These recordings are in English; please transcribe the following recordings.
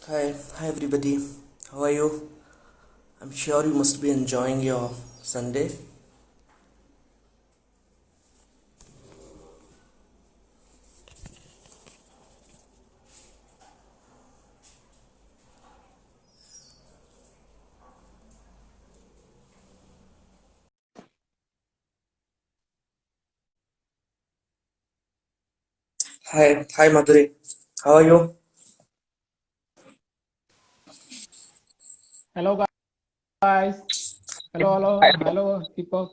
Hi everybody. How are you? I'm sure you must be enjoying your Sunday. Hi Madhuri. How are you? Hello guys. Hi, Hello Deepak.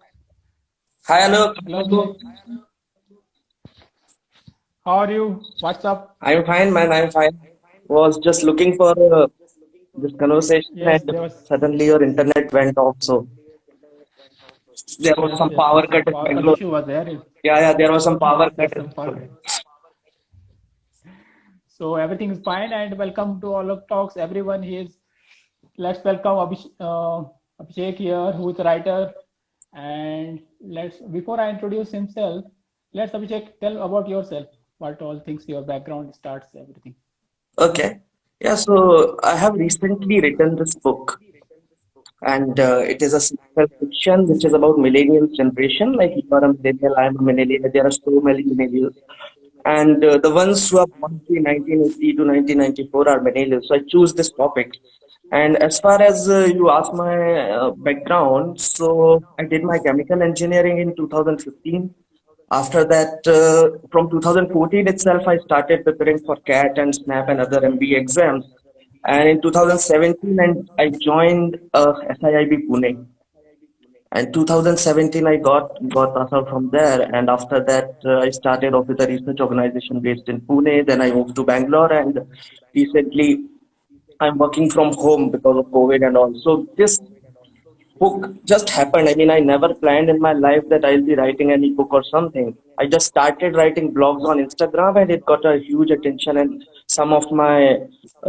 hi, Alok. Hello Abhishek. How are you? What's up? I'm fine, man. I'm fine. Was just looking for this conversation, Yes, and suddenly your internet went off. So there was some power some cut in power cut Bangalore. issue was there. Yeah, there was some power cut There's in some power Bangalore. cut. So everything is fine and welcome to all of talks. Everyone here. Let's welcome Abhishek here, who is a writer. And let's before I introduce himself, let's Abhishek tell about yourself. What all things your background starts everything. Okay. Yeah. So I have recently written this book, and it is a fiction which is about millennial generation. Like you are a millennial, I am a millennial. There are so many millennials. And the ones who are born between 1980 to 1994 are millennials. So I choose this topic. And as far as you ask my background, so I did my chemical engineering in 2015. After that, from 2014 itself, I started preparing for CAT and SNAP and other MBA exams. And in 2017, and I joined SIIB Pune. And 2017, I got passed out from there, and after that, I started off with a research organization based in Pune. Then I moved to Bangalore, and recently I'm working from home because of COVID and all. So this book just happened. I mean, I never planned in my life that I'll be writing any book or something. I just started writing blogs on Instagram, and it got a huge attention. And some of my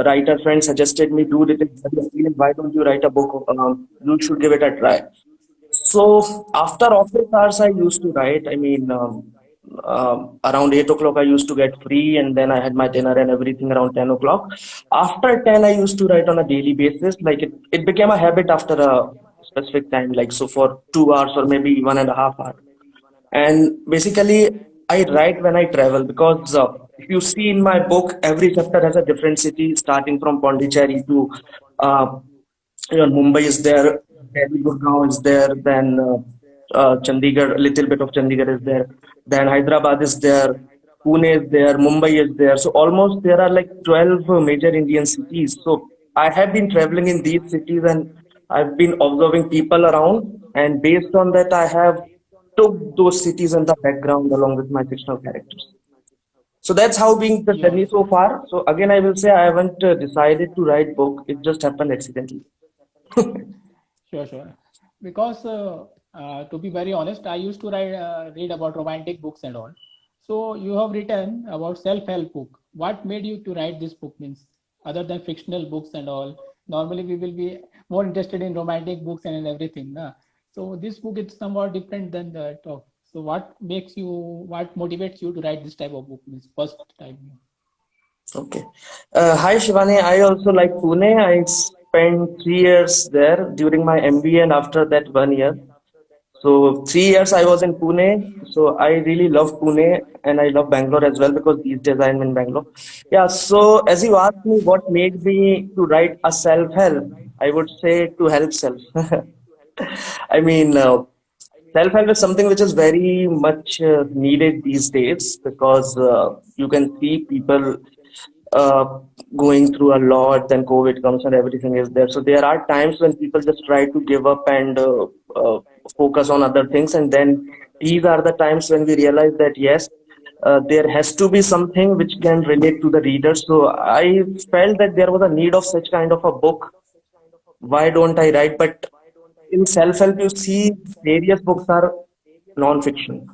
writer friends suggested me, dude, it is very appealing. Why don't you write a book? You should give it a try. So after office hours, I used to write. I mean, around 8 o'clock, I used to get free, and then I had my dinner and everything around 10 o'clock. After 10, I used to write on a daily basis. Like it became a habit after a specific time, like so for 2 hours or maybe 1.5 hours. And basically, I write when I travel because if you see in my book, every chapter has a different city, starting from Pondicherry to uh, Mumbai is there, Delhi, Gurgaon is there, then Chandigarh, a little bit of Chandigarh is there, then Hyderabad is there, Pune is there, Mumbai is there. So almost there are like 12 major Indian cities. So I have been traveling in these cities and I've been observing people around, and based on that, I have took those cities and the background along with my fictional characters. So that's how being the Yeah, journey so far. So again, I will say I haven't decided to write book. It just happened accidentally. sure. Because to be very honest, I used to read about romantic books and all. So you have written about self-help book. What made you to write this book means other than fictional books and all? Normally we will be more interested in romantic books and in everything. Na? So this book is somewhat different than the talk. So what motivates you to write this type of book means first time? Okay. Hi Shivani. I also like Pune. I spent 3 years there during my MBA and after that 1 year. So 3 years I was in Pune. So I really love Pune and I love Bangalore as well because these days I'm in Bangalore. Yeah. So as you asked me what made me to write a self-help, I would say to help self. I mean, self-help is something which is very much needed these days because you can see people uh, going through a lot, then COVID comes and everything is there. So there are times when people just try to give up and uh, focus on other things, and then these are the times when we realize that yes, there has to be something which can relate to the reader. So I felt that there was a need of such kind of a book. Why don't I write? But in self-help, you see various books are non-fiction.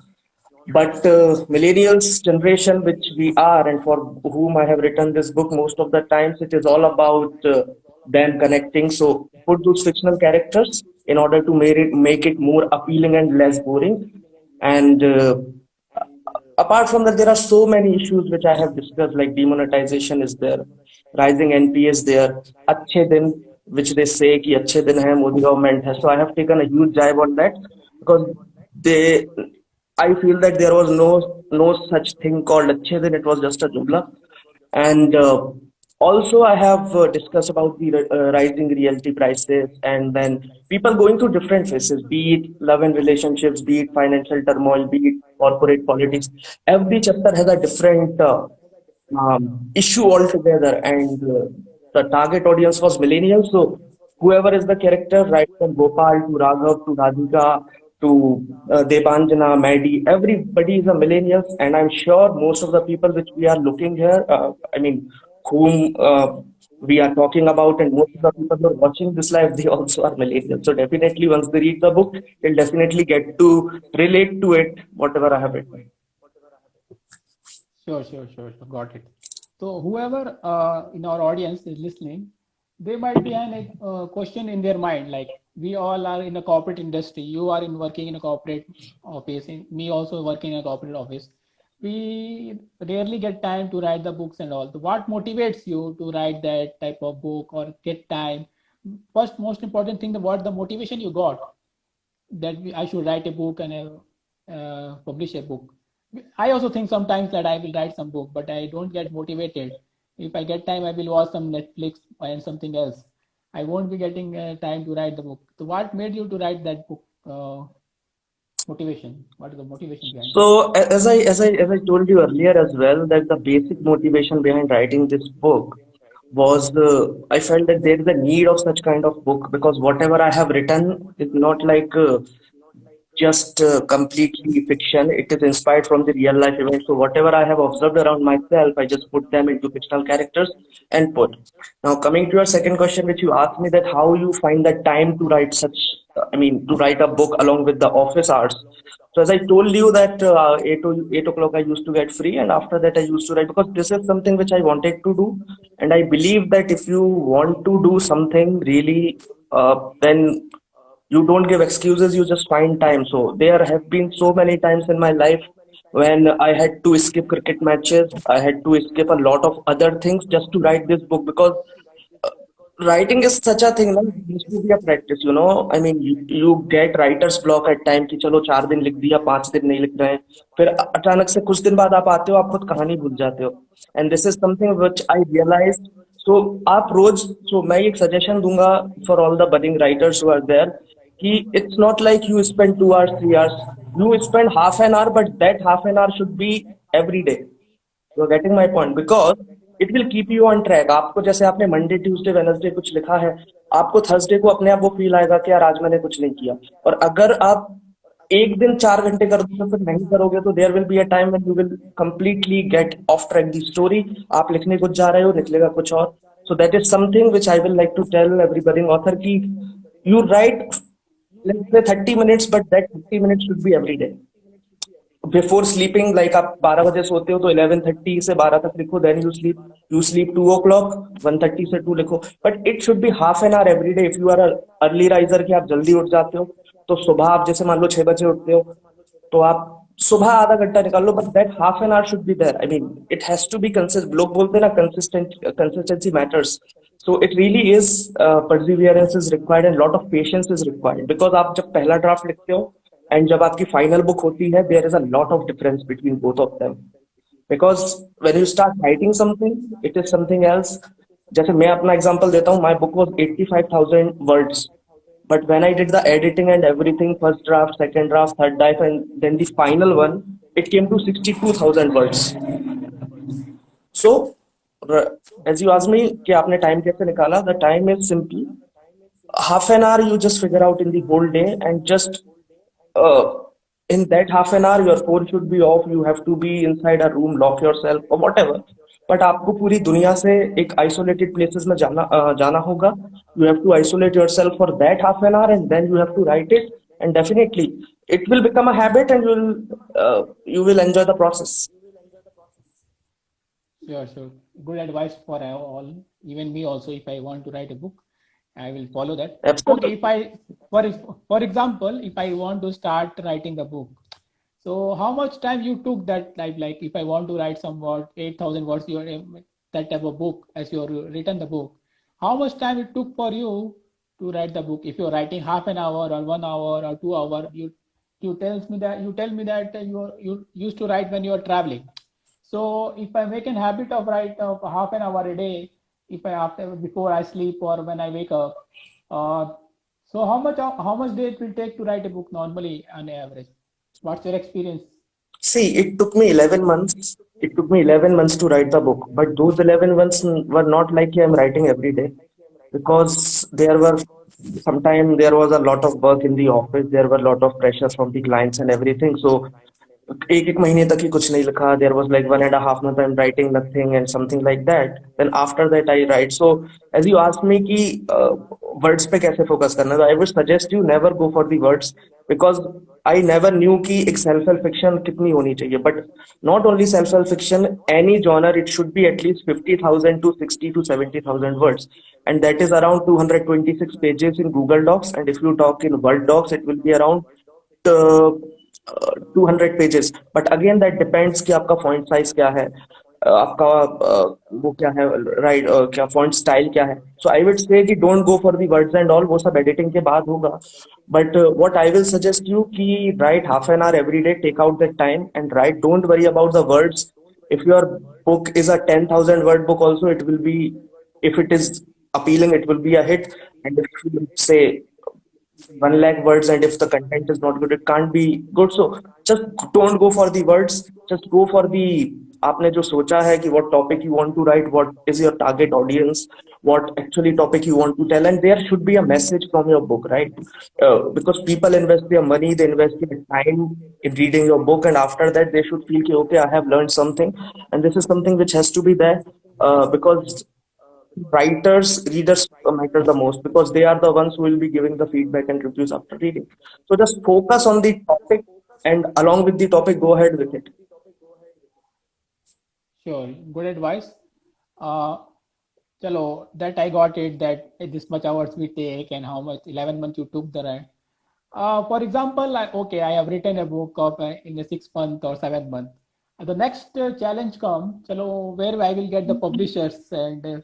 But millennials generation, which we are, and for whom I have written this book, most of the times it is all about them connecting. So put those fictional characters in order to make it more appealing and less boring. And apart from that, there are so many issues which I have discussed, like demonetization is there. rising NPA is there, अच्छे दिन, which they say कि अच्छे दिन है, Modi government है. So I have taken a huge dive on that because they, I feel that there was no such thing called अच्छे दिन. It was just a jumla. And also, I have discussed about the rising realty prices and then people going through different phases, be it love and relationships, be it financial turmoil, be it corporate politics. Every chapter has a different issue altogether, and the target audience was millennials. So, whoever is the character, right from Gopal to Raghav to Radhika to Debanjana, Maddie, everybody is a millennials, and I'm sure most of the people which we are looking here, I mean, whom we are talking about, and most of the people who are watching this live, they also are millennials. So definitely, once they read the book, they'll definitely get to relate to it, whatever I have written. Sure. Got it. So whoever in our audience is listening, there might be an question in their mind, like we all are in a corporate industry. You are in working in a corporate office. Me also working in a corporate office. We rarely get time to write the books and all. So what motivates you to write that type of book or get time? First, most important thing, what the motivation you got that I should write a book and publish a book. I also think sometimes that I will write some book, but I don't get motivated. If I get time, I will watch some Netflix and something else. I won't be getting time to write the book. So, what made you to write that book? Motivation. What is the motivation behind it? So as I told you earlier as well, that the basic motivation behind writing this book was I felt that there is a need of such kind of book because whatever I have written is not like just completely fiction. It is inspired from the real life events. So whatever I have observed around myself, I just put them into fictional characters and put. Now coming to your second question, which you asked me that how you find the time to write such, I mean, to write a book along with the office hours. So as I told you that 8 o'clock I used to get free, and after that I used to write because this is something which I wanted to do, and I believe that if you want to do something really, then you don't give excuses, you just find time. So there have been so many times in my life when I had to skip cricket matches, I had to skip a lot of other things just to write this book because writing is such a thing, man. It needs to be a practice, you know. I mean, you get writer's block at time कि चलो 4 दिन लिख दिया, 5 दिन नहीं लिख रहे हैं, फिर अचानक से कुछ दिन बाद आप आते हो, आप खुद कहानी भूल जाते हो. And this is something which I realized. So आप रोज, so मैं एक suggestion दूंगा for all the budding writers who are there कि it's not like you spend 2 hours, 3 hours, you spend half an hour, but that half an hour should be every day. You are getting my point because it will keep you on track. आपको जैसे आपने Monday Tuesday Wednesday कुछ लिखा है, आपको Thursday को अपने आप वो फील आएगा कि यार आज मैंने कुछ नहीं किया. और अगर आप एक दिन 4 घंटे कर दोगे फिर नहीं करोगे तो there will be a time when you will completely get off track the story. आप लिखने कुछ जा रहे हो, निकलेगा कुछ और. So that is something which I will like to tell every budding author की you write let's say 30 minutes, but that 30 minutes should be every day. Before sleeping, like आप 12 बजे सोते हो तो 11:30 से 12 तक लिखो, then you sleep 2 o'clock, 1:30 से 2 लिखो, but it should be half an hour every day. If you are a early riser कि आप जल्दी उठ जाते हो तो सुबह आप जैसे मान लो 6 बजे उठते हो तो आप सुबह आधा घंटा निकाल लो, but that half an hour should be there. I mean, it has to be consistent. लोग बोलते हैं ना consistency matters. So it really is perseverance is required and lot of patience is required because आप जब पहला draft लिखते हो and जब आपकी फाइनल बुक होती है there is a lot of difference between both of them because when you start writing something it is something else. जैसे मैं अपना एग्जांपल देता हूँ, my book was 85,000 words, but when I did the editing and everything, first draft, second draft, third draft, and then the final one, it came to 62,000 words. So as you asked me कि आपने time कैसे निकाला, the time is simply half an hour you just figure out in the whole day, and just uh, in that half an hour your phone should be off, you have to be inside a room, lock yourself or whatever, but आपको पूरी दुनिया से एक isolated places में जाना होगा. You have to isolate yourself for that half an hour and then you have to write it, and definitely it will become a habit and you will enjoy the process. Sure. Good advice for all. Even me also, if I want to write a book, I will follow that. Okay, Absolutely. if I, for example, if I want to start writing the book, so how much time you took that? Like if I want to write some word, 8,000 words, that type of book as you have written the book, how much time it took for you to write the book? If you're writing half an hour or 1 hour or 2 hour, you tell me that you used to write when you are traveling. So if I make a habit of write of half an hour a day, if I after before I sleep or when I wake up, uh, so how much day it will take to write a book normally on average? What's your experience? See, it took me 11 months. It took me 11 months to write the book, but those 11 months were not like I'm writing every day because there were sometimes there was a lot of work in the office, there were a lot of pressure from the clients and everything. So एक एक महीने तक ही कुछ नहीं लिखा. There was like 1.5 months I'm writing nothing and something like that. Then after that I write. So as you asked me कि words पे कैसे focus करना, तो I would suggest you never go for the words because I never knew कि एक self help fiction कितनी होनी चाहिए. But not only self help fiction, any genre it should be at least 50,000 to 60 to 70,000 words, and that is around 226 pages in Google Docs. And if you talk in Word docs, it will be around uh, 200 pages. But again that depends कि आपका font size क्या है, आपका वो क्या है, right, क्या font style क्या है. सो आई वुड से कि don't go for the words and all, वो सब एडिटिंग के बाद होगा. But what I will suggest you कि write half an hour every day, take out that time and write. Don't worry about the words. if your book is a 10,000 word book also, it will be, if it is appealing, it will be a hit. And if you say 1 lakh words and if the content is not good, it can't be good. So just don't go for the words, just go for the, आपने जो सोचा है कि what topic you want to write, what is your target audience, what actually topic you want to tell, and there should be a message from your book, right? Because people invest their money, they invest their time in reading your book, and after that they should feel कि okay, I have learned something, and this is something which has to be there. Because writers, readers matter the most because they are the ones who will be giving the feedback and reviews after reading. So just focus on the topic, and along with the topic, go ahead with it. Sure, good advice. Uh, Chalo, that I got it that this much hours we take and how much 11 months you took the ride. For example, okay, I have written a book of in the 6 month or 7 month. The next challenge come, chalo, where I will get the publishers and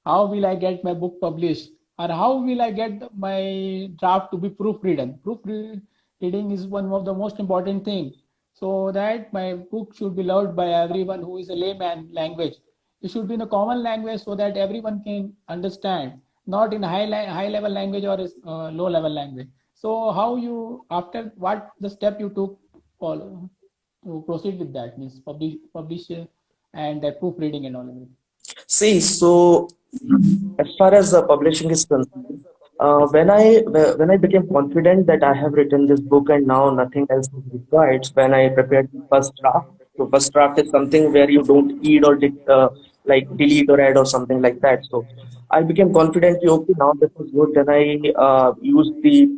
how will I get my book published or how will I get my draft to be proofreading. Proofreading is one of the most important thing so that my book should be loved by everyone who is a layman language. It should be in a common language so that everyone can understand, not in high level language or low level language. So how you after what the step you took follow to proceed with that means publish and that proofreading and all of it. See, so as far as publishing is concerned, when I became confident that I have written this book and now nothing else is required, when I prepared the first draft. So first draft is something where you don't eat or like delete or add or something like that. So I became confident. Okay, now this is good. Then I used the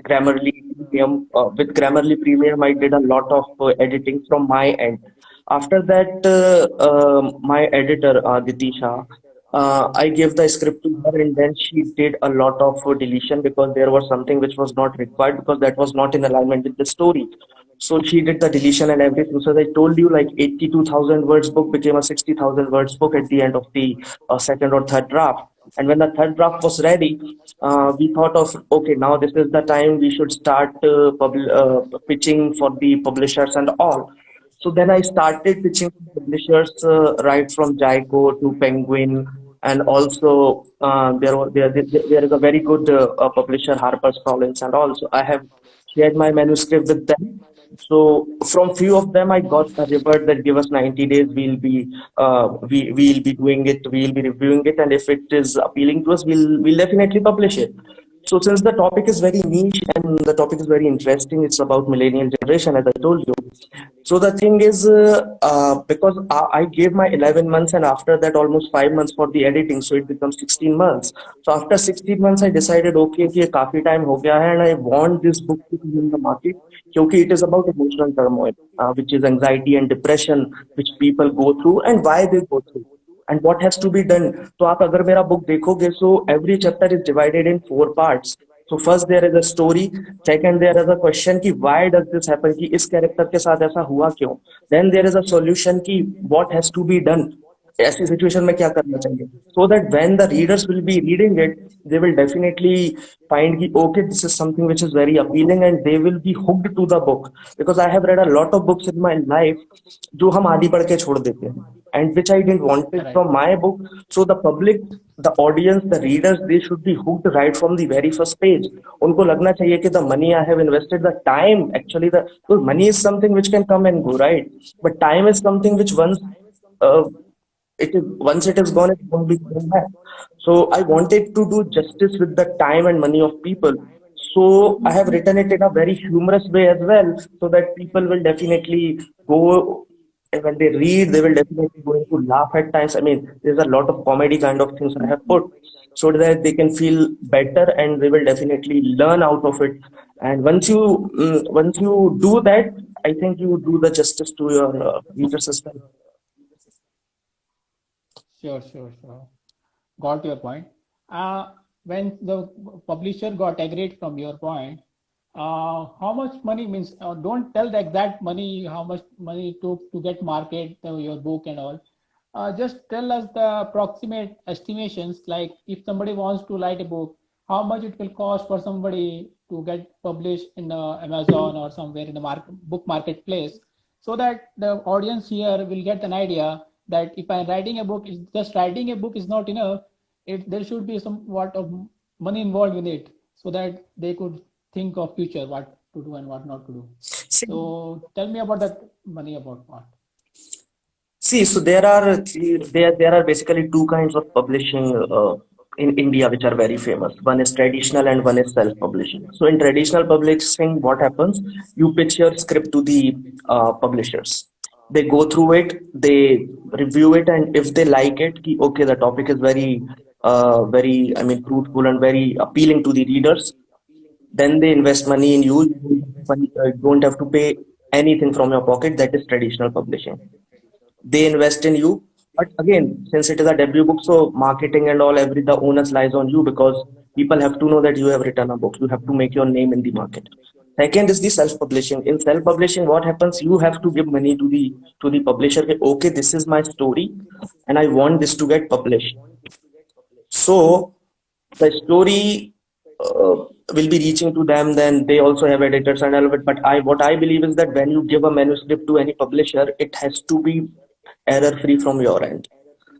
Grammarly Premium. With Grammarly Premium, I did a lot of editing from my end. After that, my editor, Aditi Shah, I gave the script to her, and then she did a lot of deletion because there was something which was not required because that was not in alignment with the story. So she did the deletion and everything. So as I told you, like 82,000 words book became a 60,000 words book at the end of the second or third draft. And when the third draft was ready, we thought of okay, now this is the time we should start pitching for the publishers and all. So then I started pitching to publishers right from Jaico to Penguin, and also there is a very good publisher, HarperCollins, and also I have shared my manuscript with them. So from few of them, I got a revert that give us 90 days. We'll be doing it. We'll be reviewing it, and if it is appealing to us, we'll definitely publish it. So since the topic is very niche and the topic is very interesting, it's about millennial generation, as I told you. So the thing is, because I gave my 11 months and after that almost 5 months for the editing, so it becomes 16 months. So after 16 months, I decided, okay, कि ये काफी time हो गया है, and I want this book to be in the market, क्योंकि it is about emotional turmoil, which is anxiety and depression, which people go through and why they go through and what has to be done. तो आप अगर मेरा book देखोगे, so every chapter is divided in 4 parts. So first there is a story, second there is a question कि why does this happen, कि इस character के साथ ऐसा हुआ क्यों. Then there is a solution कि what has to be done. ऐसी सिचुएशन में क्या करना चाहिए, so that when the readers will be reading it, they will definitely find कि okay, this is something which is very appealing and they will be hooked to the book. Because I have read a lot of books in my life जो हम आधी पढ़ के छोड़ देते हैं, and which I didn't want it Right. from my book. So the public, the audience, the readers, they should be hooked right from the very first page. उनको लगना चाहिए कि the money I have invested, the time, actually the, so money is something which can come and go, right? But time is something which uh, once it is gone, it won't be coming back. So I wanted to do justice with the time and money of people. So I have written it in a very humorous way as well, so that people will definitely go, and when they read, they will definitely going to laugh at times. I mean, there's a lot of comedy kind of things I have put, so that they can feel better and they will definitely learn out of it. And once you do that, I think you do the justice to your reader system. Sure. Got your point. When the publisher got agreed from your point, how much money means? Don't tell the exact money, how much money it took to get market your book and all. Just tell us the approximate estimations. Like if somebody wants to write a book, how much it will cost for somebody to get published in Amazon or somewhere in the book marketplace, so that the audience here will get an idea that if I'm writing a book, just writing a book is not enough. There should be somewhat of money involved in it, so that they could think of future what to do and what not to do. See, So tell me about that money about what. See, so there are basically two kinds of publishing in India which are very famous. One is traditional and one is self-publishing. So in traditional publishing, what happens? You pitch your script to the publishers. They go through it, they review it, and if they like it, ki, okay, the topic is very, I mean, fruitful and very appealing to the readers, then they invest money in you. You don't have to pay anything from your pocket. That is traditional publishing. They invest in you, but again, since it is a debut book, so marketing and all, every the onus lies on you, because people have to know that you have written a book. You have to make your name in the market. Second is the self-publishing. In self-publishing, what happens? You have to give money to the publisher. Okay, this is my story and I want this to get published. So the story will be reaching to them. Then they also have editors and all of it. But what I believe is that when you give a manuscript to any publisher, it has to be error free from your end.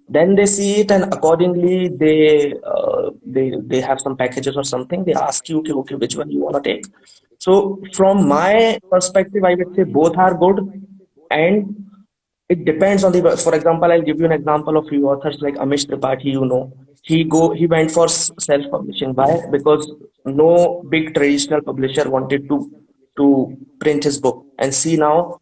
Then they see it, and accordingly they have some packages or something. They ask you, okay, okay, which one you want to take. So from my perspective, I would say both are good, and it depends on the. For example, I'll give you an example of few authors like Amish Tripathi. He went for self-publishing. Why? Because no big traditional publisher wanted to print his book. And see now,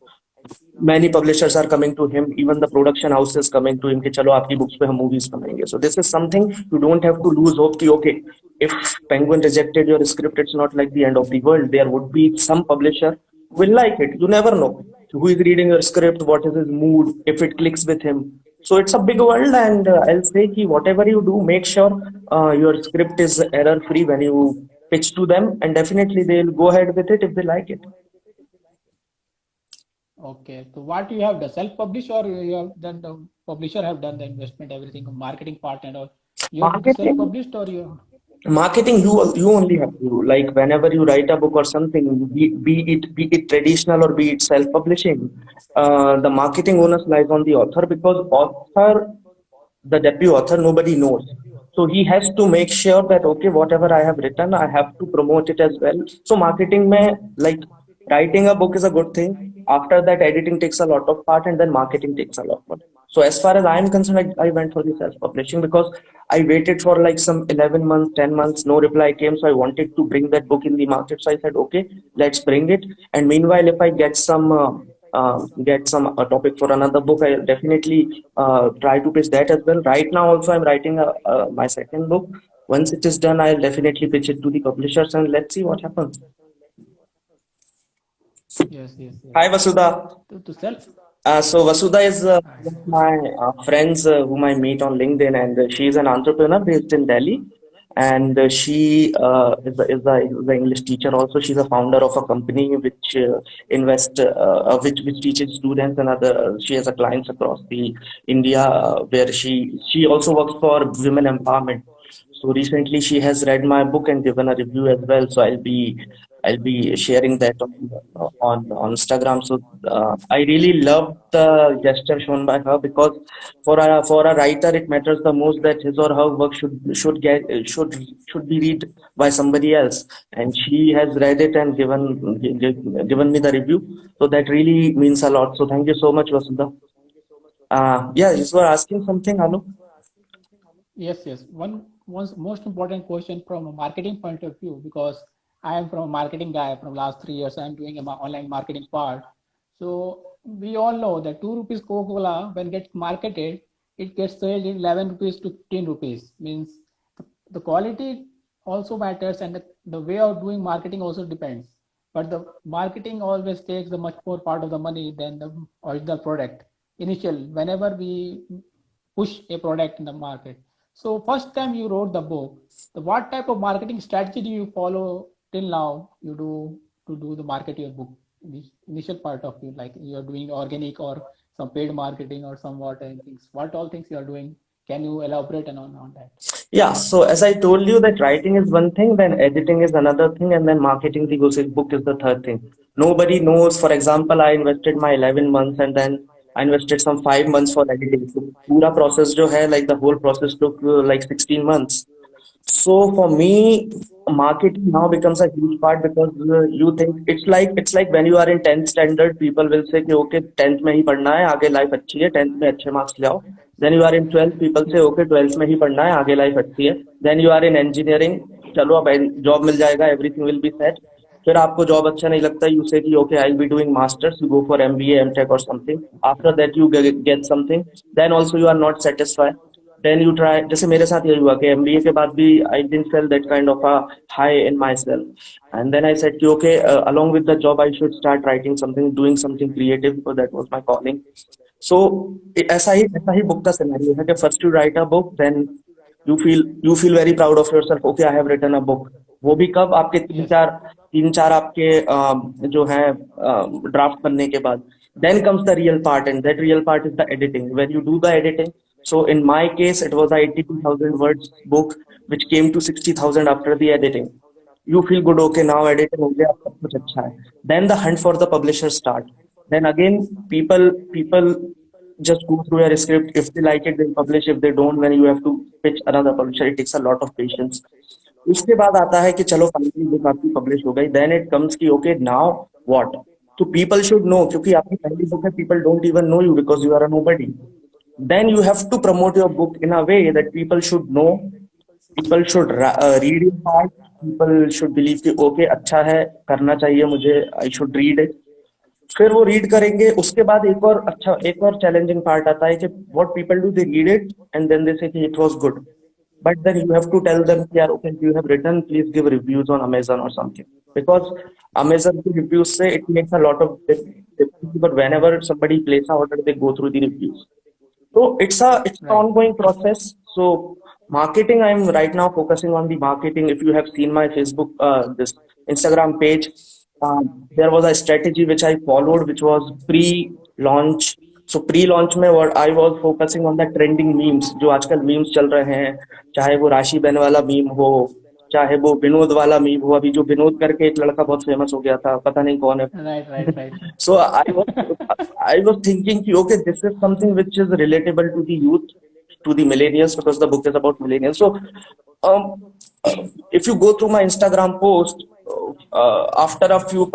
many publishers are coming to him. Even the production house is coming to him कि चलो आपकी books पे हम movies बनाएंगे. So this is something you don't have to lose hope कि okay, if Penguin rejected your script, it's not like the end of the world. There would be some publisher who will like it. You never know who is reading your script, what is his mood, if it clicks with him. So it's a big world, and I'll say कि whatever you do, make sure your script is error free when you pitch to them, and definitely they'll go ahead with it if they like it. Okay, so what you have done, self-publish, or you have done the publisher have done the investment, everything, marketing part and all. Your book is Marketing, self-published, or you? marketing, you only have to, like, whenever you write a book or something, be it traditional or be it self-publishing, the marketing onus lies on the author, because author, the debut author, nobody knows. So he has to make sure that okay, whatever I have written, I have to promote it as well. So marketing mein, like, writing a book is a good thing. After that, editing takes a lot of part, and then marketing takes a lot more. So as far as I am concerned, I went for the self-publishing because I waited for like some 11 months, 10 months, no reply came. So I wanted to bring that book in the market. So I said, okay, let's bring it. And meanwhile, if I get some topic for another book, I definitely try to pitch that as well. Right now, also I'm writing my second book. Once it is done, I'll definitely pitch it to the publishers, and let's see what happens. Yes. Hi, Vasudha. To self. So Vasudha is one Nice. of my friends whom I meet on LinkedIn, and she is an entrepreneur based in Delhi. and she is the English teacher also. She's a founder of a company which which teaches students and other. She has a clients across the India where she also works for women empowerment. So recently she has read my book and given a review as well. So I'll be sharing that on Instagram. So I really love the gesture shown by her, because for a writer it matters the most that his or her work should be read by somebody else, and she has read it and given me the review. So that really means a lot. So thank you so much, Vasudha. Yeah, you were asking something, Anu. Yes, yes. One most important question from a marketing point of view, because I am from a marketing guy from last 3 years. I'm doing my online marketing part. So we all know that 2 rupees Coca-Cola when gets marketed, it gets sold in 11 rupees to 15 rupees. Means the quality also matters, and the way of doing marketing also depends. But the marketing always takes the much more part of the money than the original product initial whenever we push a product in the market. So first time you wrote the book, what type of marketing strategy do you follow till now? You do to do the market your book, the initial part of you, like you are doing organic or some paid marketing or somewhat and things. What all things you are doing? Can you elaborate on that? Yeah, so as I told you that writing is one thing, then editing is another thing, and then marketing the book is the third thing. Nobody knows. For example, I invested my 11 months, and then I invested some 5 months for editing. So pura process jo hai, like the whole process took like 16 months. So for me, marketing now becomes a huge part, because you think it's like when you are in 10th standard, people will say कि okay 10th में ही पढ़ना है, आगे life अच्छी है, 10th में अच्छे marks ले आओ. Then you are in 12th, people say okay 12th में ही पढ़ना है, आगे life अच्छी है. Then you are in engineering, चलो अब job मिल जाएगा, everything will be set. फिर आपको जॉब अच्छा नहीं लगता, you say कि okay I'll be doing masters, you go for MBA, MTech or something. After that you get something, then also you are not satisfied. Then you try, जैसे मेरे साथ यही हुआ कि एमबीए के बाद भी I didn't feel that kind of a high in myself, and then I said कि okay along with the job I should start writing something, doing something creative, because that was my calling. So ऐसा ही book का scenario है कि first you write a book, then you feel very proud of yourself, okay I have written a book. वो भी कब आपके Yes. तीन चार आपके जो है ड्राफ्ट बनने के बाद. Then comes the real part, and that real part is the editing, where you do the editing. So in my case it was a 82,000 words book which came to 60,000 after the editing. You feel good, okay now editing हो गया, अब सब कुछ अच्छा है. Then the hunt for the publisher start. Then again people just go through your script. If they like it, they'll publish. If they don't, then you have to pitch another publisher. It takes a lot of patience. उसके बाद आता है कि चलो finally book आपकी publish हो गई. Then it comes कि ओके नाउ व्हाट. तो पीपल शुड नो, क्योंकि आपकी पहली बुक है, people don't even know you because you are a nobody. Then you have to promote your book in a way that people should know, people should read your part, people should believe कि okay अच्छा है, करना चाहिए मुझे, I should read it. फिर वो read करेंगे. उसके बाद एक और चैलेंजिंग पार्ट आता है कि what people do, they read it and then they say कि it was good, but then you have to tell them कि यार okay you have written, please give reviews on Amazon और something, because Amazon के reviews से it makes a lot of difference, but whenever somebody places an order they go through the reviews. So it's an Right. ongoing process. So marketing, I'm right now focusing on the marketing. If you have seen my Facebook, this Instagram page, there was a strategy which I followed, which was pre-launch. So pre-launch में what I was focusing on the trending memes, जो आजकल memes चल रहे हैं, चाहे वो राशि ban वाला मीम हो, चाहे वो विनोद वाला मीम हो. अभी जो विनोद करके एक लड़का बहुत फेमस हो गया था, पता नहीं कौन है. Right, right, right. So I was thinking कि okay this is something which is relatable to the youth, to the millennials, because the book is about millennials. So um, if you go through my Instagram post, after a few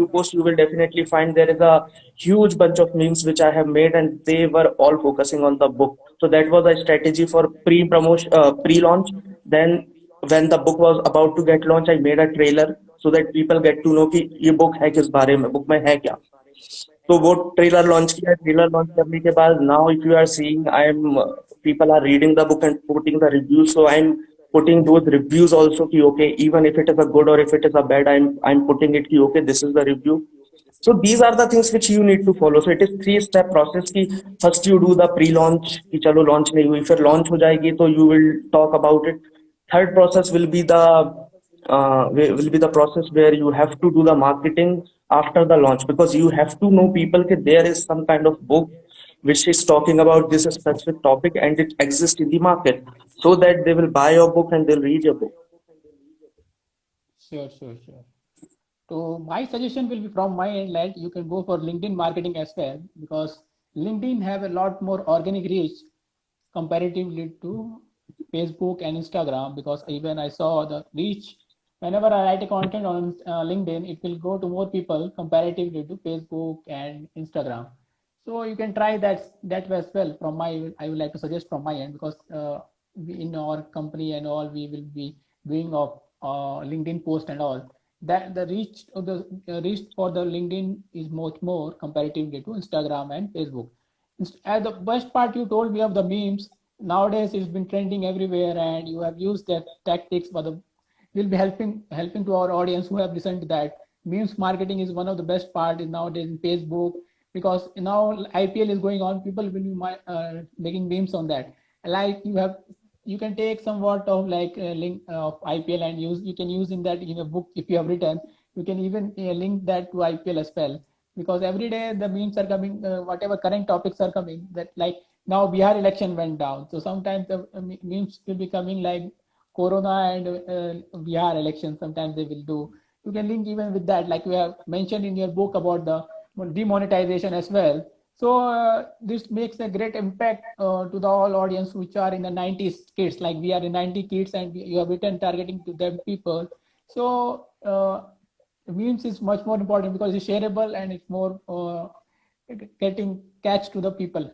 posts, you will definitely find there is a huge bunch of memes which I have made, and they were all focusing on the book. So that was a strategy for pre-promotion, pre-launch. Then when the book was about to get launched, I made a trailer so that people get to know कि ये book है किस बारे में, book में है क्या. तो वो ट्रेलर लॉन्च किया. ट्रेलर लॉन्च करने के बाद now if you are seeing I am, people are reading the book and putting the reviews, so I'm putting those reviews also ki okay even if it is a good or if it is a bad, I'm putting it ki okay this is the review. So these are the things which you need to follow. So it is 3-step process ki first you do the pre launch ki chalo launch nahi hui, फिर launch हो जाएगी तो you will talk about it. Third process will be the process where you have to do the marketing after the launch, because you have to know people that there is some kind of book which is talking about this specific topic and it exists in the market, so that they will buy your book and they'll read your book. Sure, sure, sure. So my suggestion will be from my end, like you can go for LinkedIn marketing as well, because LinkedIn have a lot more organic reach comparatively to Facebook and Instagram. Because even I saw the reach whenever I write a content on LinkedIn, it will go to more people comparatively to Facebook and Instagram. So you can try that as well. From my, I would like to suggest from my end, because in our company and all, we will be doing of LinkedIn post and all. That the reach of the reach for the LinkedIn is much more comparatively to Instagram and Facebook. As the best part you told me of the memes, nowadays it's been trending everywhere, and you have used that tactics for the will be helping to our audience who have listened to that. Memes marketing is one of the best part is nowadays in Facebook, because now IPL is going on. People will be making memes on that. Like you can take somewhat of like a link of IPL and use you can use in that in a book if you have written. You can even link that to IPL as well, because every day the memes are coming, whatever current topics are coming. That like now Bihar election went down, so sometimes the memes will be coming like Corona and Bihar election. Sometimes they will do. You can link even with that, like you have mentioned in your book about the demonetization as well. So this makes a great impact to the all audience which are in the 90s kids. Like we are in 90 kids, and you have written targeting to them people. So memes is much more important because it's shareable and it's more getting catch to the people.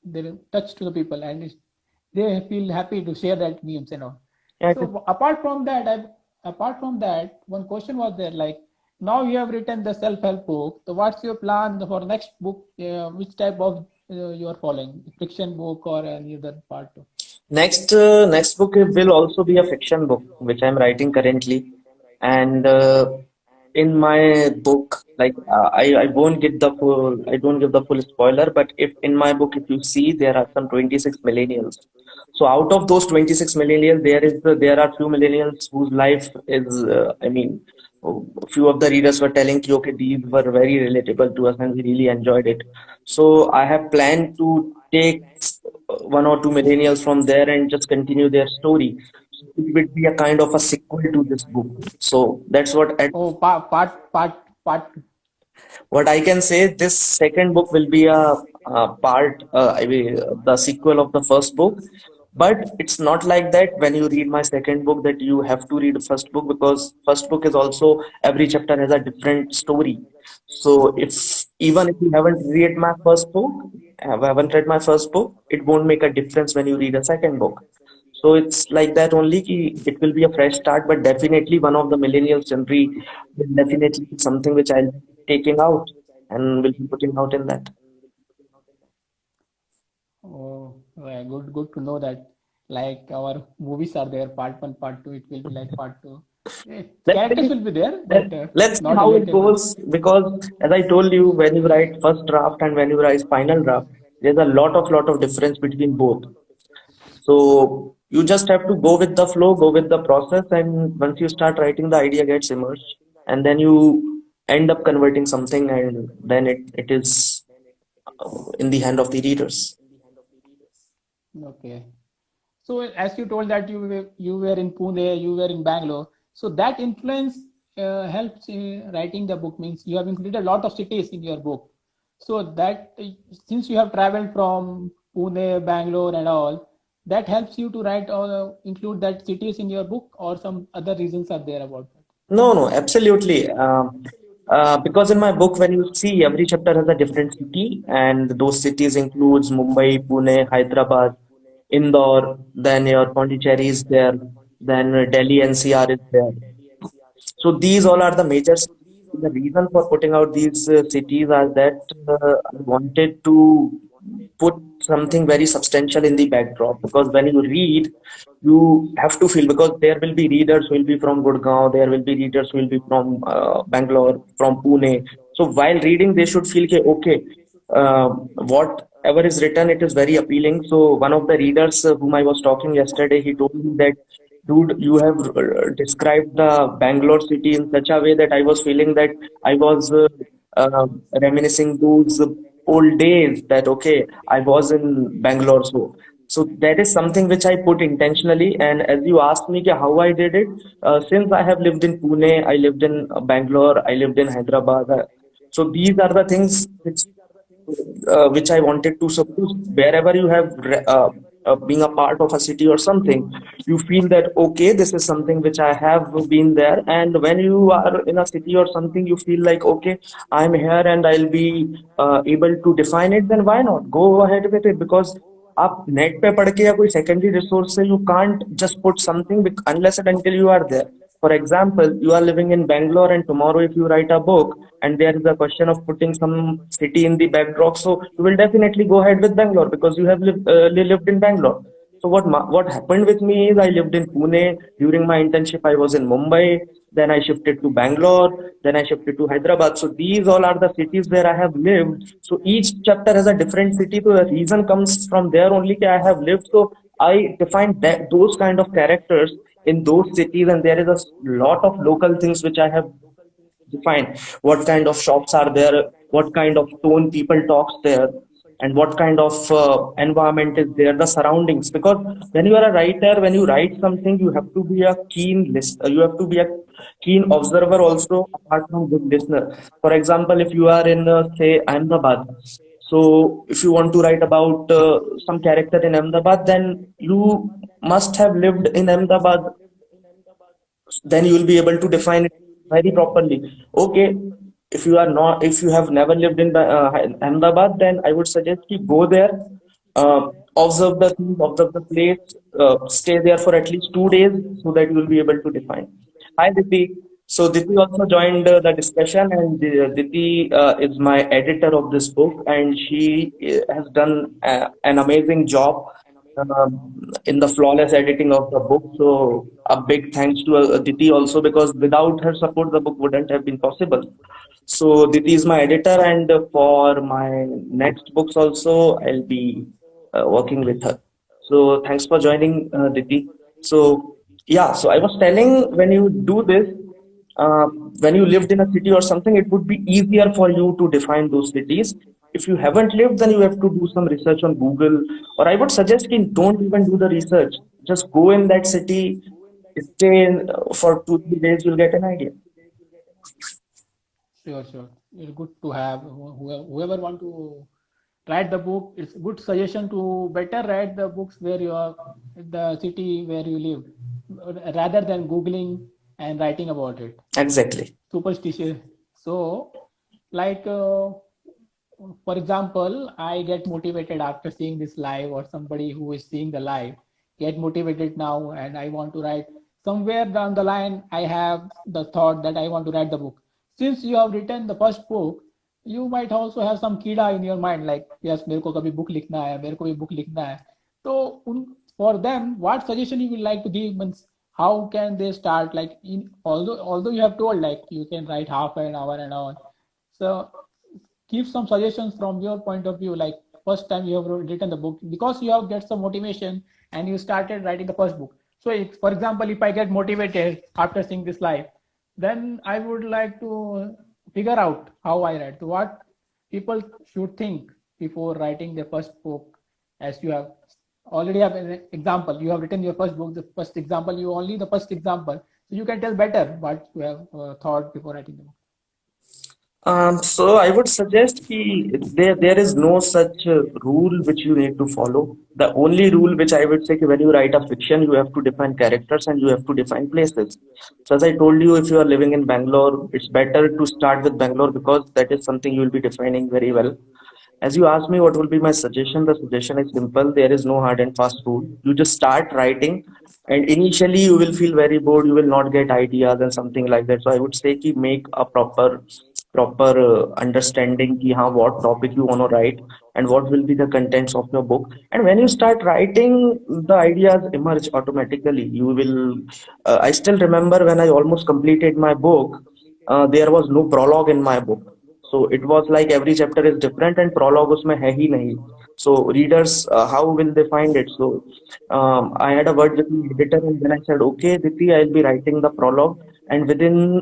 They touch to the people, and they feel happy to share that memes and all. Yeah, So apart from that, one question was there, like now you have written the self-help book. So what's your plan for next book? Which type of you are following? Fiction book or any other part? next book will also be a fiction book which I'm writing currently, and in my book, like I won't give the full I don't give the full spoiler, but if in my book, if you see, there are some 26 millennials. So out of those 26 millennials, there are few millennials whose life is I mean, few of the readers were telling ki, okay, these were very relatable to us and we really enjoyed it. So I have planned to take one or two millennials from there and just continue their story. So it would be a kind of a sequel to this book. So that's Oh, part. what I can say. This second book will be a part, I mean, the sequel of the first book. But it's not like that when you read my second book that you have to read the first book, because first book is also, every chapter has a different story. So if even if you haven't read my first book, haven't read my first book, it won't make a difference when you read a second book. So it's like that only. It will be a fresh start, but definitely one of the millennial genre will definitely be something which I'll be taking out and will be putting out in that. Oh, yeah, good to know that. Like our movies are there, part one, part two. It will be like part two. Let's Characters see, will be there, let, but let's see not how it relatable. goes, because as I told you, when you write first draft and when you write final draft, there's a lot of difference between both. So you just have to go with the flow, go with the process, and once you start writing, the idea gets immersed, and then you end up converting something, and then it is in the hand of the readers. Okay. So as you told that you were in Pune, you were in Bangalore. So that influence helps in writing the book. Means you have included a lot of cities in your book. So that since you have traveled from Pune, Bangalore, and all, that helps you to write or include that cities in your book, or some other reasons are there about that. No, no, absolutely. Because in my book, when you see, every chapter has a different city, and those cities includes Mumbai, Pune, Hyderabad, Indore, then your Pondicherry is there, then Delhi NCR is there. So these all are the major cities. The reason for putting out these cities are that I wanted to put something very substantial in the backdrop, because when you read, you have to feel, because there will be readers who will be from Gurgaon, there will be readers who will be from Bangalore, from Pune. So while reading, they should feel okay, okay, whatever is written, it is very appealing. So one of the readers whom I was talking yesterday, he told me that Dude, you have described the Bangalore city in such a way that I was feeling that I was uh, reminiscing those old days that, okay, I was in Bangalore. So that is something which I put intentionally. And as you asked me how I did it, since I have lived in Pune, I lived in Bangalore, I lived in Hyderabad. So these are the things which I wanted to suppose wherever you have being a part of a city or something, you feel that okay, this is something which I have been there, and when you are in a city or something, you feel like okay, I'm here and I'll be able to define it. Then why not go ahead with it? Because आप net पे पढ़ के या कोई secondary resource से you can't just put something unless and until you are there. For example, you are living in Bangalore, and tomorrow, if you write a book and there is a question of putting some city in the backdrop, so you will definitely go ahead with Bangalore because you have lived in Bangalore. So what happened with me is I lived in Pune during my internship. I was in Mumbai, then I shifted to Bangalore, then I shifted to Hyderabad. So these all are the cities where I have lived. So each chapter has a different city. So the reason comes from there only that I have lived. So I defined that those kind of characters in those cities, and there is a lot of local things which I have define what kind of shops are there, what kind of tone people talks there, and what kind of environment is there, the surroundings. Because when you are a writer, when you write something, you have to be a keen listener, you have to be a keen observer also, apart from good listener. For example, if you are in say Ahmedabad, so if you want to write about some character in Ahmedabad, then you must have lived in Ahmedabad, then you will be able to define it very properly. Okay, if you have never lived in Ahmedabad, then I would suggest you go there, uh, observe the things, observe the place, stay there for at least 2 days so that you will be able to define. Hi Diti. So Diti also joined the discussion, and Diti is my editor of this book, and she has done an amazing job in the flawless editing of the book. So a big thanks to Diti also, because without her support, the book wouldn't have been possible. So Diti is my editor, and for my next books also, I'll be working with her. So thanks for joining, Diti. So yeah, so I was telling, when you do this, uh, when you lived in a city or something, it would be easier for you to define those cities. If you haven't lived, then you have to do some research on Google, or I would suggest don't even do the research. Just go in that city, stay for 2 3 days, you'll get an idea. Sure, sure. It's good to have whoever want to write the book. It's good suggestion to better write the books where you are, the city where you live, rather than googling and writing about it. Exactly. Superstitious. So, like for example, I get motivated after seeing this live, or somebody who is seeing the live get motivated now, and I want to write. Somewhere down the line, I have the thought that I want to write the book. Since you have written the first book, you might also have some कीड़ा in your mind, like yes, मेरे को कभी book लिखना है, मेरे को भी book लिखना है. तो for them, what suggestion you would like to give? Means how can they start? Like although you have told like you can write half an hour and on. So give some suggestions from your point of view, like first time you have written the book, because you have get some motivation and you started writing the first book. So if, for example, if I get motivated after seeing this live, then I would like to figure out how I write. So what people should think before writing their first book, as you have already have an example, you have written your first book, the first example, you only the first example, so you can tell better what you have thought before writing the book. So I would suggest there is no such rule which you need to follow. The only rule which I would say, when you write a fiction, you have to define characters and you have to define places. So as I told you, if you are living in Bangalore, it's better to start with Bangalore because that is something you will be defining very well. As you asked me what will be my suggestion, the suggestion is simple. There is no hard and fast rule. You just start writing, and initially you will feel very bored. You will not get ideas and something like that. So I would say make a proper understanding ki हाँ, what topic you want to write and what will be the contents of your book. And when you start writing, the ideas emerge automatically. You will. I still remember when I almost completed my book. There was no prologue in my book. So it was like every chapter is different and prologue उसमें है ही नहीं. So readers, how will they find it? So I had a word with the editor and then I said, okay, Diti, I'll be writing the prologue. And within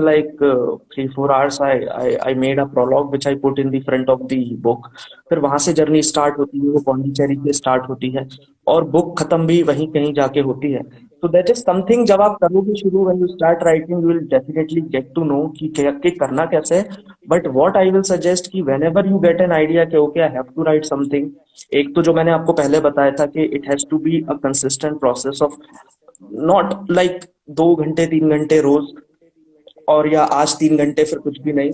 like 3-4 hours, I made a prologue which I put in the front of the book. फिर वहां से journey start होती है, वो पौंडीचेरी से start होती है और बुक खत्म भी वहीं कहीं जाके होती है. So that is something जब आप करोगे शुरू, when you start writing, you will definitely get to know कि करना कैसे है. But what I will suggest कि whenever you get an idea कि okay, I have to write something, एक तो जो मैंने आपको पहले बताया था कि it has to be a consistent process of not like 2 घंटे 3 घंटे रोज और या आज 3 घंटे फिर कुछ भी नहीं.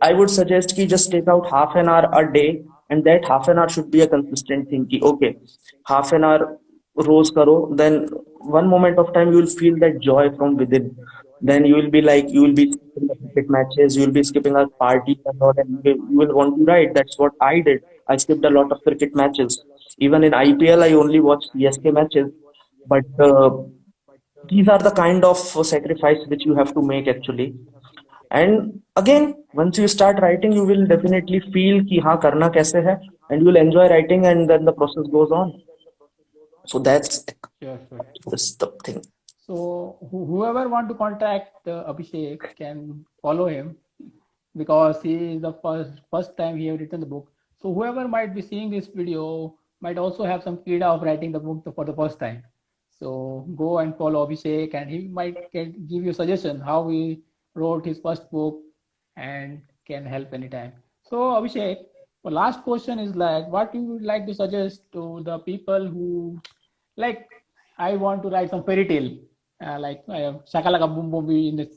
I would suggest कि just take out half an hour a day and that half an hour should be a consistent thing कि okay, half an hour रोज करो, then one moment of time you will feel that joy from within. Then you will be like, you will be skipping the cricket matches, you will be skipping a party and all, and you will want to write. That's what I did. I skipped a lot of cricket matches. Even in IPL, I only watched CSK matches. But these are the kind of sacrifice which you have to make actually. And again, once you start writing, you will definitely feel कि हाँ करना कैसे है, and you will enjoy writing, and then the process goes on. So that's Sure, sure. the thing. So whoever want to contact Abhishek can follow him because he is the first time he have written the book. So whoever might be seeing this video might also have some kida of writing the book for the first time. So go and follow Abhishek, and he might give you suggestion how he wrote his first book and can help anytime. So Abhishek, the last question is like, what you would like to suggest to the people who like, I want to write some fairy tale, like Shakalaka Boom Boom in this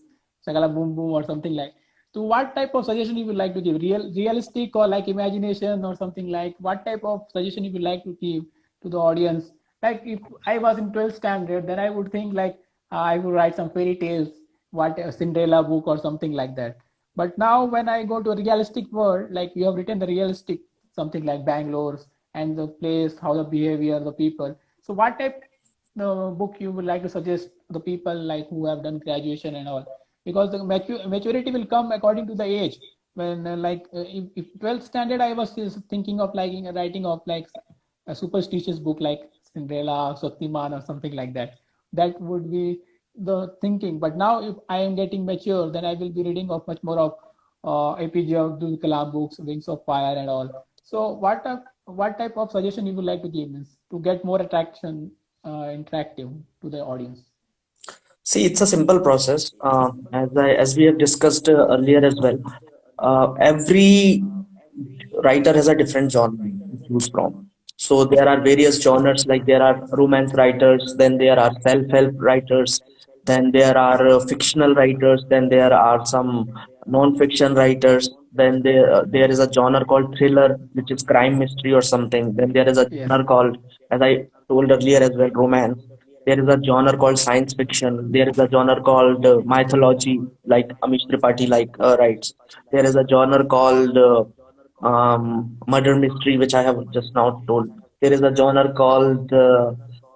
Shakala Boom Boom or something like. So what type of suggestion you would like to give? Realistic or like imagination or something like? What type of suggestion you would like to give to the audience? Like if I was in 12th standard, then I would think like I would write some fairy tales, what a Cinderella book or something like that. But now when I go to a realistic world, like you have written the realistic something like Bangalore's and the place, how the behavior, the people. So what type book you would like to suggest the people like who have done graduation and all? Because the maturity will come according to the age. When if 12th standard, I was thinking of like writing of like a superstitious book like Cinderella, Shaktiman or something like that. That would be the thinking. But now if I am getting mature, then I will be reading of much more of APJ Abdul Kalam books, Wings of Fire and all. So what type of suggestion you would like to give means to get more attraction, interactive to the audience? See, it's a simple process. As we have discussed earlier as well. Every writer has a different genre to choose from. So there are various genres, like there are romance writers, then there are self-help writers, then there are fictional writers, then there are some non-fiction writers, then there is a genre called thriller, which is crime mystery or something. Then there is a Yes. genre called, as I told earlier as well, romance. There is a genre called science fiction. There is a genre called mythology, like Amish Tripathi writes. There is a genre called murder mystery, which I have just now told. There is a genre called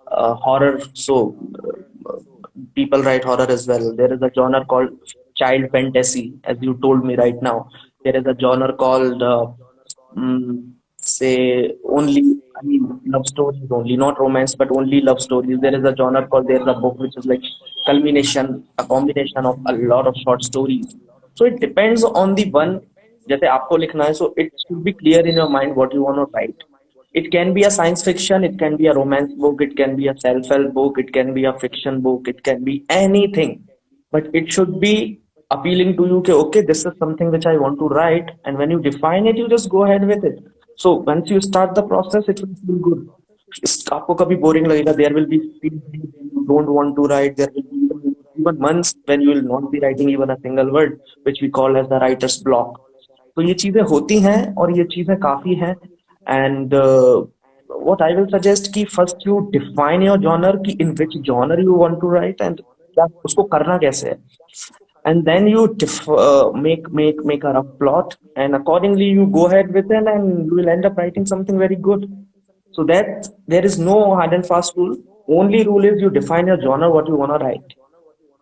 horror. So people write horror as well. There is a genre called child fantasy, as you told me right now. There is a genre called say only, I mean, love stories only, not romance, but only love stories. There is a genre called, there's a book which is like culmination, a combination of a lot of short stories. So it depends on the one. जैसे आपको लिखना है, so it should be clear in your mind what you want to write. It can be a science fiction, it can be a romance book, it can be a self-help book, it can be a fiction book, it can be anything. But it should be appealing to you कि okay, this is something which I want to write, and when you define it, you just go ahead with it. So once you start the process, it will feel good. आपको कभी boring लगेगा, there will be you don't want to write, there will be even months when you will not be writing even a single word, which we call as the writer's block. तो ये चीजें होती हैं और ये चीजें काफी हैं. And what I will suggest कि first you define your genre कि in which genre you want to write and क्या उसको करना कैसे है. And then you make a rough plot, and accordingly you go ahead with it, and you will end up writing something very good. So that there is no hard and fast rule. Only rule is you define your genre, what you want to write.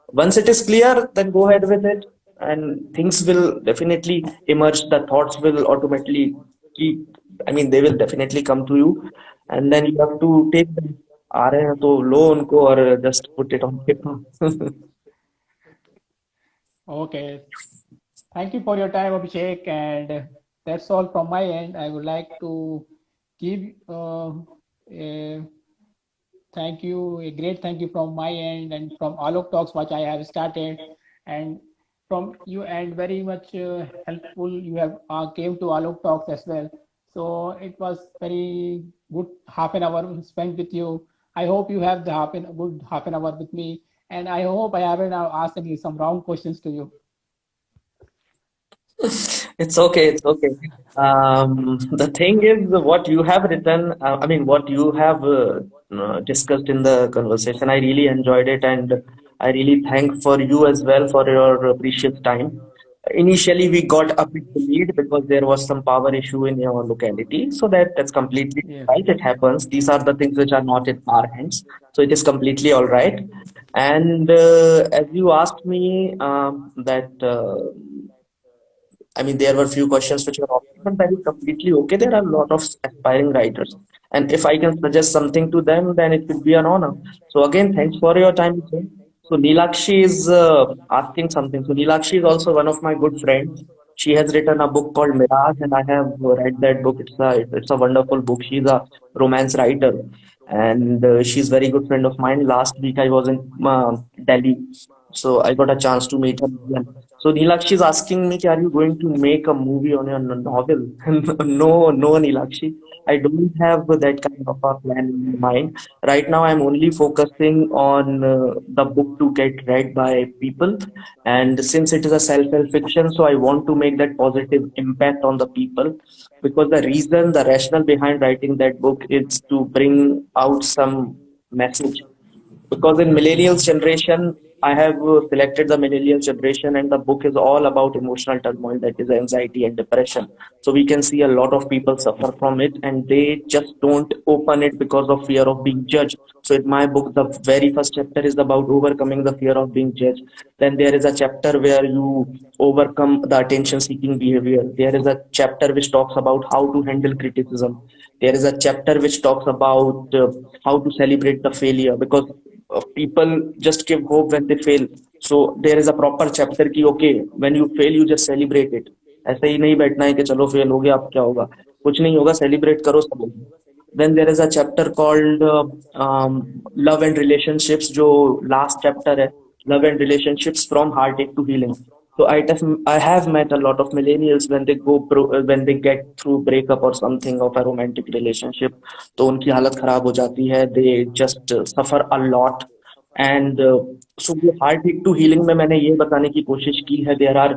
Once it is clear, then go ahead with it. and things will definitely emerge. The thoughts will automatically keep, I mean, they will definitely come to you, and then you have to take them. आ रहे हैं तो लो उनको और just put it on paper. Okay. Thank you for your time, Abhishek. And that's all from my end. I would like to give a a great thank you from my end and from Alok Talks, which I have started, and from you, and very much helpful. You have came to Alok Talks as well. So it was very good half an hour spent with you. I hope you have the good half an hour with me, and I hope I haven't asked any some wrong questions to you. It's okay, it's okay. The thing is, what you have written, I mean, what you have discussed in the conversation, I really enjoyed it, and I really thank for you as well for your precious time. Initially, we got a bit delayed because there was some power issue in your locality, so that's completely Yes. right. It happens. These are the things which are not in our hands, so it is completely all right. And as you asked me that. I mean, there were few questions which were optional, but that is completely okay. There are a lot of aspiring writers, and if I can suggest something to them, then it will be an honor. So again, thanks for your time, Vijay. So Neelakshi is asking something. So Neelakshi is also one of my good friends. She has written a book called Mirage, and I have read that book. It's a wonderful book. She's a romance writer, and she's very good friend of mine. Last week I was in Delhi, so I got a chance to meet her again. So Neelakshi is asking me, are you going to make a movie on your novel? No, no, Neelakshi. I don't have that kind of a plan in mind. Right now, I'm only focusing on the book to get read by people. And since it is a self-help fiction, so I want to make that positive impact on the people. Because the reason, the rationale behind writing that book is to bring out some message, because in millennials generation I have selected the millennials generation, and the book is all about emotional turmoil, that is anxiety and depression. So we can see a lot of people suffer from it, and they just don't open it because of fear of being judged. So in my book, the very first chapter is about overcoming the fear of being judged. Then there is a chapter where you overcome the attention seeking behavior. There is a chapter which talks about how to handle criticism. There is a chapter which talks about how to celebrate the failure, because people just give hope when they fail. So there is a proper chapter कि okay, when you fail you just celebrate it. ऐसे ही नहीं बैठना है कि चलो fail हो गया अब क्या होगा, कुछ नहीं होगा, सेलिब्रेट करो सब होगा. Then there is a chapter called love and relationships, जो last chapter है, love and relationships from heartache to healing. So I have met a lot of millennials when they when they get through breakup or something of a romantic relationship, तो उनकी हालत खराब हो जाती है. They just suffer a lot. And so ये heart hit to healing में मैंने ये बताने की कोशिश की है, there are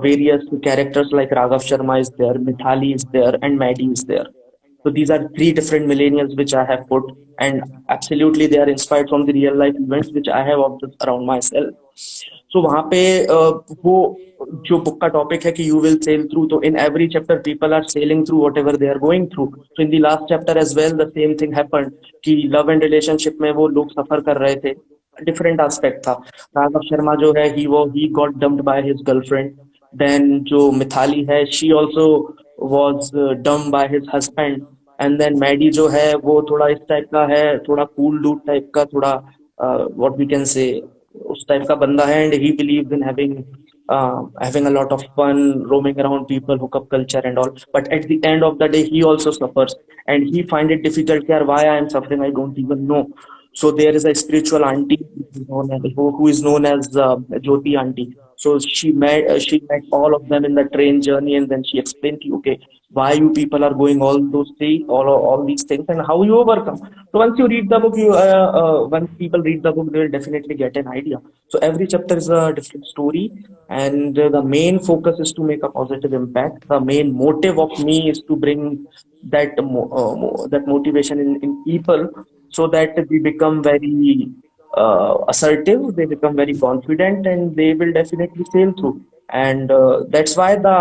various characters like Raghav Sharma is there, Mithali is there, and Maddy is there. So these are three different millennials which I have put, and absolutely they are inspired from the real life events which I have observed around myself. So वहाँ पे वो जो book का topic है कि you will sail through, तो in every chapter people are sailing through whatever they are going through. तो in the last chapter as well the same thing happened कि लव एंड रिलेशनशिप में वो लोग सफर कर रहे थे. डिफरेंट एस्पेक्ट था. राघव शर्मा जो है he got dumped by his girlfriend. Then जो मिथाली है she also was dumped by his husband. And then Maddy जो है वो थोड़ा इस टाइप का है, थोड़ा कूल डूड टाइप का, थोड़ा व्हाट वी कैन से उस टाइप का बंदा है. And he believes in having a lot of fun, roaming around people, hookup culture and all. But at the end of the day, he also suffers, and he find it difficult. Here, why I am suffering, I don't even know. So there is a spiritual auntie who is known as Jyoti auntie. So she met all of them in the train journey, and then she explained to you, okay, why you people are going all these things, and how you overcome. So once you read the book, once people read the book, they will definitely get an idea. So every chapter is a different story, and the main focus is to make a positive impact. The main motive of me is to bring that motivation in people, so that they become very assertive, they become very confident, and they will definitely sail through. And that's why the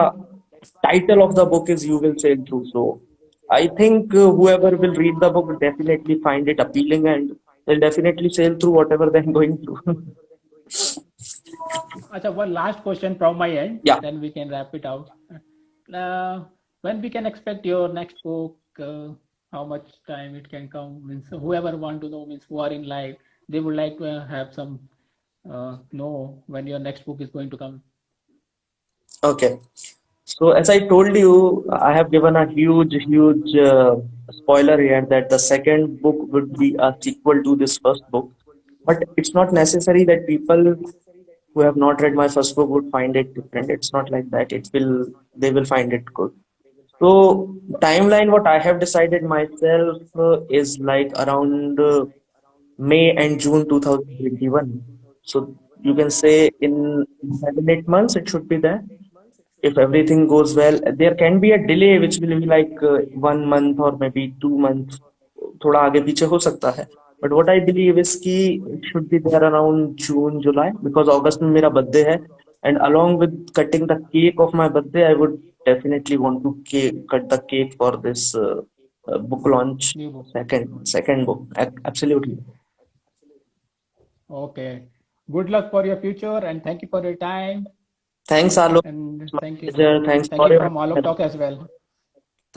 title of the book is "You Will Sail Through." So I think whoever will read the book will definitely find it appealing, and they'll definitely sail through whatever they're going through. Acha, one last question from my end, Yeah. then we can wrap it out. When we can expect your next book? How much time it can come? Means whoever want to know, means who are in life, they would like to have some know when your next book is going to come. Okay. So as I told you, I have given a huge spoiler here that the second book would be a sequel to this first book. But it's not necessary that people who have not read my first book would find it different. It's not like that. They will find it good. So timeline, what I have decided myself is like around May and June 2021. So you can say in 7 8 months it should be there. If everything goes well, there can be a delay which will be like 1 month or maybe 2 months. थोड़ा आगे पीछे हो सकता है. But what I believe is कि it should be there around June, July because August में मेरा birthday है. And along with cutting the cake of my birthday, I would definitely want to cut the cake for this book launch. New book. Second book. Absolutely. Okay. Good luck for your future and thank you for your time. Thanks, Alok. And It's my thank you. pleasure. Thanks Thank for you your from Alok Talk as well.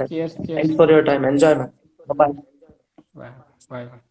Cheers. thanks for your time. Enjoy, man. Bye bye. Bye. Bye. Bye.